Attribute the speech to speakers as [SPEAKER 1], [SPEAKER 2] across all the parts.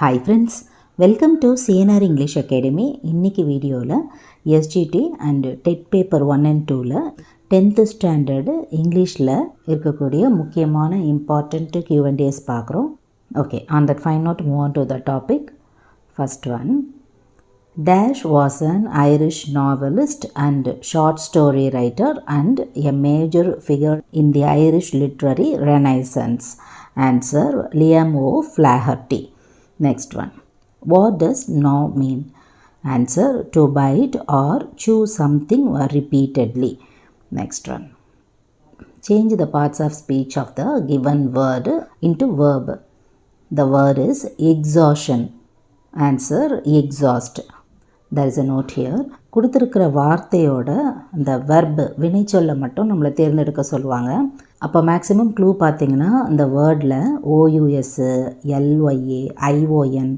[SPEAKER 1] Hi friends, welcome to CNR English Academy. இன்னைக்கு வீடியோவில் SGT and TET paper 1 and 2ல 10th standard இங்கிலீஷில் இருக்கக்கூடிய முக்கியமான important Q&As பார்க்குறோம். Okay, on that fine note, move on to the topic. First one, Dash was an Irish novelist and short story writer and a major figure in the Irish literary renaissance. Answer, Liam O'Flaherty. Next one. What does gnaw mean? Answer, to bite or chew something repeatedly. Next one. Change the parts of speech of the given word into verb. The word is exhaustion. Answer, exhaust. There is a note here. கொடுத்துருக்கிற வார்த்தையோட அந்த verb வினைச்சொல்லை மட்டும் நம்மளை தேர்ந்தெடுக்க சொல்லுவாங்க. அப்போ maximum clue பார்த்திங்கன்னா இந்த வேர்டில் ஓயூஎஸ்ஸு எல்ஒய்ஏ ஐஓஎன்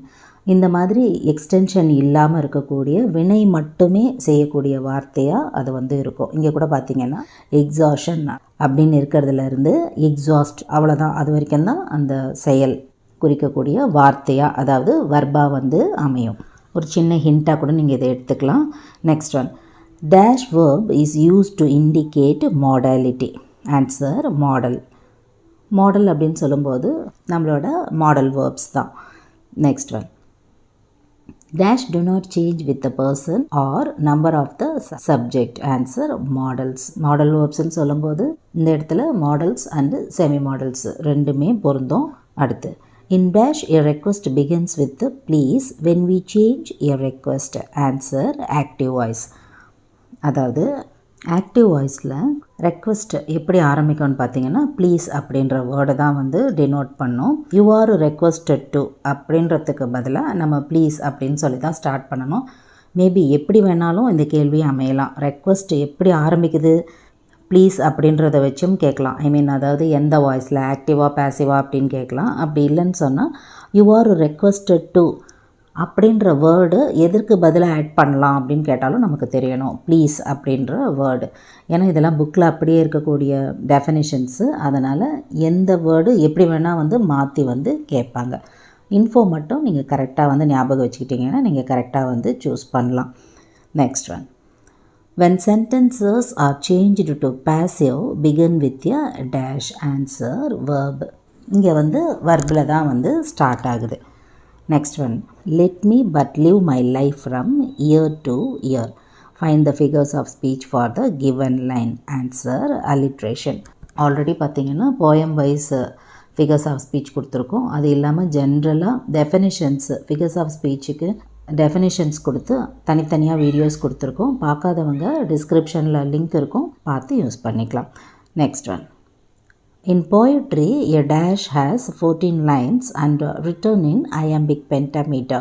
[SPEAKER 1] இந்த மாதிரி எக்ஸ்டென்ஷன் இல்லாமல் இருக்கக்கூடிய வினை மட்டுமே செய்யக்கூடிய வார்த்தையாக அது இருக்கும். இங்கே கூட பார்த்திங்கன்னா எக்ஸாஷன் அப்படின்னு இருக்கிறதுலேருந்து எக்ஸாஸ்ட் அவ்வளோதான், அது வரைக்கும் தான் அந்த செயல் குறிக்கக்கூடிய வார்த்தையாக அதாவது வர்பாக அமையும். ஒரு சின்ன ஹிண்ட்டாக கூட நீங்கள் இதை எடுத்துக்கலாம். Next one, dash verb is use to indicate modality. Answer, modal. Modal அப்படின்னு சொல்லும்போது நம்மளோட மாடல் வேர்ப்ஸ் தான். Next one, dash do not change with the person or number of the subject. Answer, modals. Modal வேர்ப்ஸ்ன்னு சொல்லும்போது இந்த இடத்துல models and semi models ரெண்டுமே பொருந்தும். அடுத்து, in dash a request begins with please when we change a request. Answer, active voice. அதாவது active வாய்ஸில் request எப்படி ஆரம்பிக்கும்னு பார்த்தீங்கன்னா ப்ளீஸ் அப்படின்ற வேர்டை தான் டினோட் பண்ணும். யூ ஆர் ரெக்வெஸ்டட் டு அப்படின்றதுக்கு பதிலாக நம்ம ப்ளீஸ் அப்படின்னு சொல்லி தான் ஸ்டார்ட் பண்ணணும். மேபி எப்படி வேணாலும் இந்த கேள்வி அமையலாம். ரெக்வெஸ்ட் எப்படி ஆரம்பிக்குது ப்ளீஸ் அப்படின்றத வச்சும் கேட்கலாம். அதாவது எந்த வாய்ஸில் ஆக்டிவாக பேசிவாக அப்படின்னு கேட்கலாம். அப்படி இல்லைன்னு சொன்னால் யூ ஆர் ரெக்வெஸ்டட் டு அப்படின்ற வேர்டு எதற்கு பதிலாக ஆட் பண்ணலாம் அப்படின்னு கேட்டாலும் நமக்கு தெரியணும் ப்ளீஸ் அப்படின்ற வேர்டு. ஏன்னா இதெல்லாம் புக்கில் அப்படியே இருக்கக்கூடிய டெஃபினிஷன்ஸு. அதனால் எந்த வேர்டு எப்படி வேணால் மாற்றி கேட்பாங்க. இன்ஃபோ மட்டும் நீங்கள் கரெக்டாக ஞாபகம் வச்சுக்கிட்டிங்கன்னா நீங்கள் கரெக்டாக சூஸ் பண்ணலாம். Next one, when sentences are changed to passive begin with a dash. Answer, verb. இங்கே verbiல் தான் ஸ்டார்ட் ஆகுது. Next one, let me but live my life from year to year. Find the figures of speech for the given line. Answer, alliteration. Already பார்த்தீங்கன்னா poem wise figures of speech கொடுத்துருக்கோம். அது இல்லாமல் ஜென்ரலாக definitions figures of ஸ்பீச்சுக்கு definitions கொடுத்து தனித்தனியாக videos கொடுத்துருக்கோம். பார்க்காதவங்க டிஸ்கிரிப்ஷனில் லிங்க் இருக்கும், பார்த்து யூஸ் பண்ணிக்கலாம். Next one, in poetry a dash has 14 lines and written in iambic pentameter.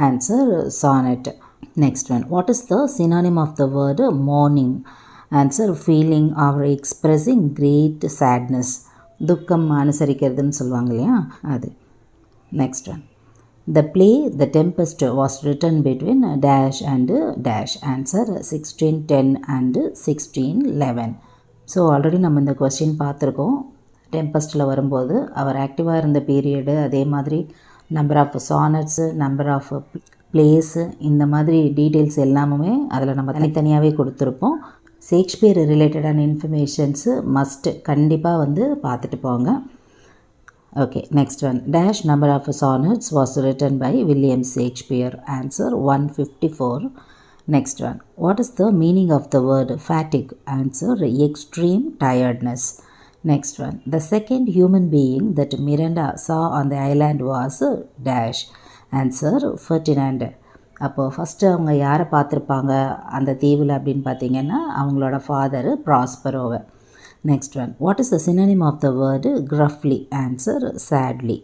[SPEAKER 1] Answer, sonnet. Next one, what is the synonym of the word mourning? Answer, feeling or expressing great sadness. துக்கம் அனுசரிக்கிறதுன்னு சொல்லுவாங்க இல்லையா, அது. Next one, the play The Tempest was written between dash and dash. Answer, 1610 and 1611. So already நம்ம இந்த question பார்த்துருக்கோம். டெம்பஸ்ட்டில் வரும்போது அவர் ஆக்டிவாக இருந்த பீரியடு, அதே மாதிரி number of sonnets, number of plays, இந்த மாதிரி டீட்டெயில்ஸ் எல்லாமே அதில் நம்ம தனித்தனியாகவே கொடுத்துருப்போம். ஷேக்ஸ்பியர் ரிலேட்டடான இன்ஃபர்மேஷன்ஸு மஸ்ட்டு கண்டிப்பாக பார்த்துட்டு போங்க. Okay, next one, dash number of sonnets was written by William Shakespeare. Answer, 154. Next one, what is the meaning of the word fatigue? Answer, extreme tiredness. Next one, the second human being that Miranda saw on the island was dash. Answer, Ferdinand. அப்போ first அவங்க யாரை பார்த்துருப்பாங்க அந்த தீவில் அப்படின்னு பார்த்தீங்கன்னா அவங்களோட father ப்ராஸ்பரோவை. Next one, what is the synonym of the word gruffly? Answer, sadly.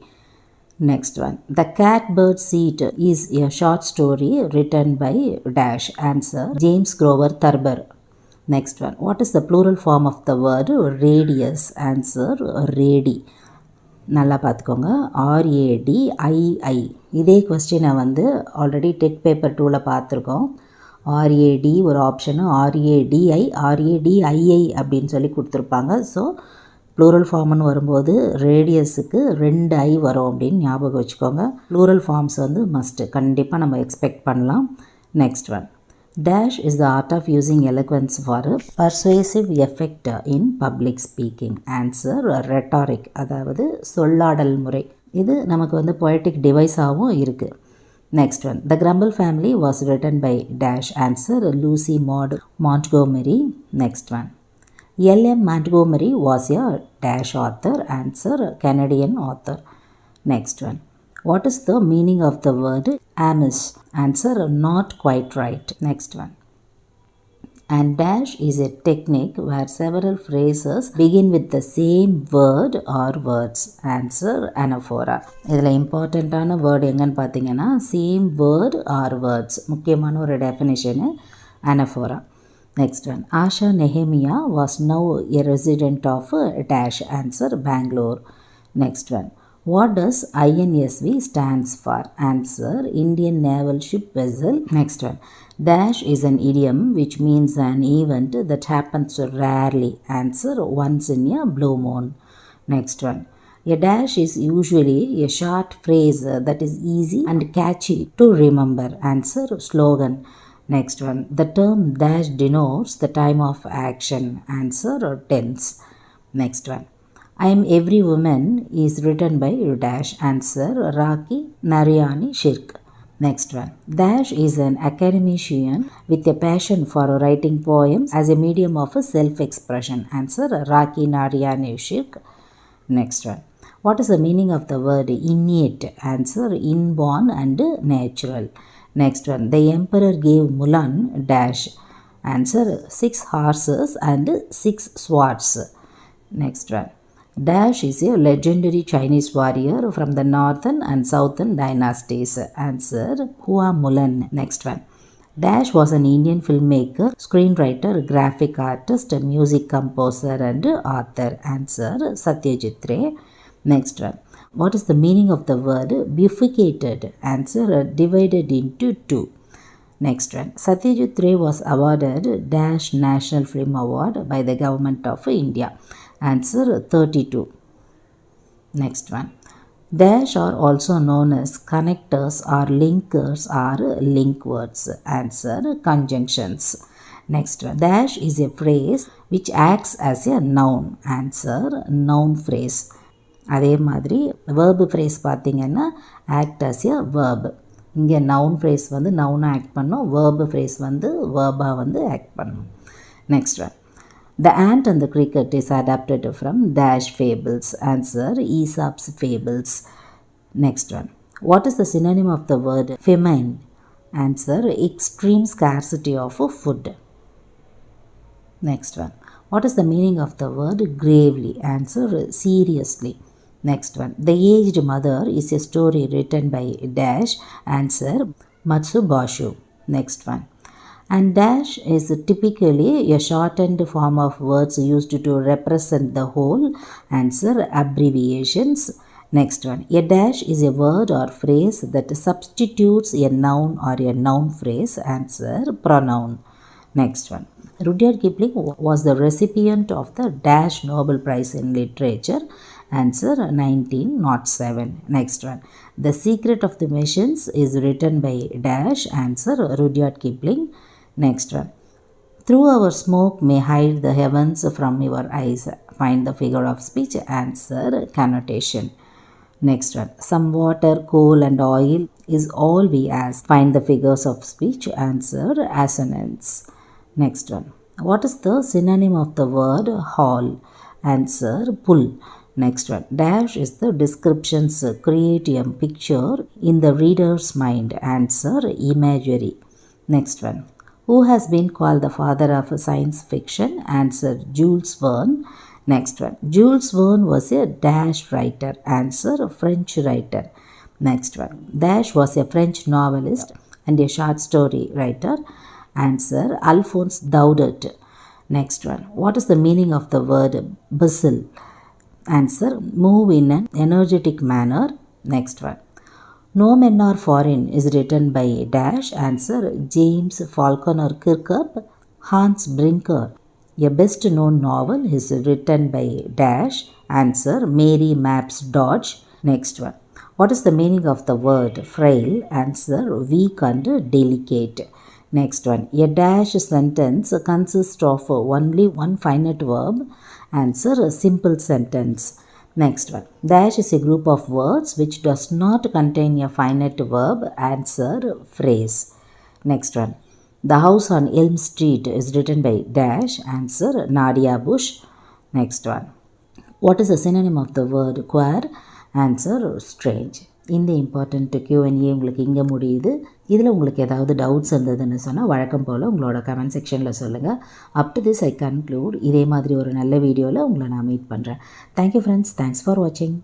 [SPEAKER 1] Next one, The Catbird Seat is a short story written by dash. Answer, James Grover Thurber. Next one, what is the plural form of the word radius? Answer, radi. நல்லா பார்த்துக்கோங்க, RADII. இதே கொஸ்டினை already dead paper 2ல் பார்த்துருக்கோம். RAD ஒரு option, RADI, RADII அப்படின்னு சொல்லி கொடுத்துருப்பாங்க. ஸோ ப்ளூரல் ஃபார்ம்னு வரும்போது ரேடியஸுக்கு 2 ஐ வரும் அப்படின்னு ஞாபகம் வச்சுக்கோங்க. ப்ளூரல் ஃபார்ம்ஸ் வந்து மஸ்ட்டு, கண்டிப்பாக நம்ம எக்ஸ்பெக்ட் பண்ணலாம். Next one, dash is the art of using eloquence for persuasive effect in public speaking. Answer rhetoric, அதாவது சொல்லாடல் முறை. இது நமக்கு வந்து பொயட்டிக் டிவைஸாகவும் இருக்குது. Next one, The Grumble Family was written by dash. Answer Lucy Maud Montgomery. Next one, L.M. Montgomery was a dash author. Answer Canadian author. Next one, what is the meaning of the word amiss? Answer not quite right. Next one, and dash is a technique where several phrases begin with the same word or words. Answer anaphora. இதில் இம்பார்ட்டண்ட்டான word எங்கன்னு பார்த்தீங்கன்னா same word R words, முக்கியமான ஒரு டெஃபினிஷனு anaphora. Next one, Asha Nehemiah was now a resident of dash. Answer Bangalore. Next one, what does INSV stands for? Answer Indian Naval Ship Vessel. Next one, dash is an idiom which means an event that happens rarely. Answer once in a blue moon. Next one, a dash is usually a short phrase that is easy and catchy to remember. Answer slogan. Next one, the term dash denotes the time of action. Answer tense. Next one, I am every woman is written by dash. Answer Rakhi Narayani Shirk. Next one, dash is an academician with a passion for writing poems as a medium of self-expression. Answer Rakhi Narayani Shirk. Next one, what is the meaning of the word innate? Answer inborn and natural. Next one, the emperor gave Mulan dash. Answer 6 horses and 6 swords. Next one, dash is a legendary Chinese warrior from the northern and southern dynasties. Answer Hua Mulan. Next one, dash was an Indian filmmaker, screenwriter, graphic artist, music composer and author. Answer Satyajit Ray. Next one, what is the meaning of the word bifurcated? Answer divided into 2. Next one, Satyajit Ray was awarded dash National Film Award by the Government of India. Answer 32. Next one, dash are also known as connectors or linkers or link words. Answer conjunctions. Next one, dash is a phrase which acts as a noun. Answer noun phrase. அதே மாதிரி verb phrase பார்த்தீங்கன்னா act as a verb. இங்கே noun phrase வந்து நவுனாக act பண்ணும், verb phrase வந்து verb-ஆக வந்து act பண்ணும். Next one, The Ant and the Cricket is adapted from dash fables. Answer Aesop's fables. Next one, what is the synonym of the word famine? Answer extreme scarcity of food. Next one, what is the meaning of the word gravely? Answer seriously. Next one, The Aged Mother is a story written by dash. Answer Matsubashu. Next one, and dash is typically a shortened form of words used to represent the whole. Answer abbreviations. Next one, a dash is a word or phrase that substitutes a noun or a noun phrase. Answer pronoun. Next one, Rudyard Kipling was the recipient of the dash Nobel Prize in Literature. Answer 1907. Next one, The Secret of the Machines is written by dash. Answer Rudyard Kipling. Next one, through our smoke may hide the heavens from your eyes. Find the figure of speech. Answer connotation. Next one, some water, coal and oil is all we ask. Find the figures of speech. Answer assonance. Next one, what is the synonym of the word haul? Answer pull. Next one, dash is the descriptions create a picture in the reader's mind. Answer imagery. Next one, who has been called the father of science fiction? Answer Jules Verne. Next one, Jules Verne was a dash writer. Answer French writer. Next one, dash was a French novelist and a short story writer. Answer Alphonse Daudet. Next one, what is the meaning of the word bustle? Answer move in an energetic manner. Next one, No Men Are Foreign is written by dash. Answer James Falconer Kirkup, Hans Brinker. A best known novel is written by dash. Answer, Mary Mapps Dodge. Next one. What is the meaning of the word frail? Answer, weak and delicate. Next one. A dash sentence consists of only one finite verb. Answer, a simple sentence. Next one. Dash is a group of words which does not contain a finite verb. Answer, phrase. Next one. The House on Elm Street is written by dash. Answer, Nadia Bush. Next one. What is the synonym of the word queer? Answer, strange. இந்த important Q&A உங்களுக்கு இங்கே முடியுது. இதில் உங்களுக்கு ஏதாவது doubts இருந்ததுன்னு சொன்னால் வழக்கம் போல் உங்களோட கமெண்ட் செக்ஷனில் சொல்லுங்கள். Up to this I conclude. இதே மாதிரி ஒரு நல்ல வீடியோவில் உங்களை நான் மீட் பண்ணுறேன். Thank you friends. தேங்க்ஸ் ஃபார் வாட்சிங்.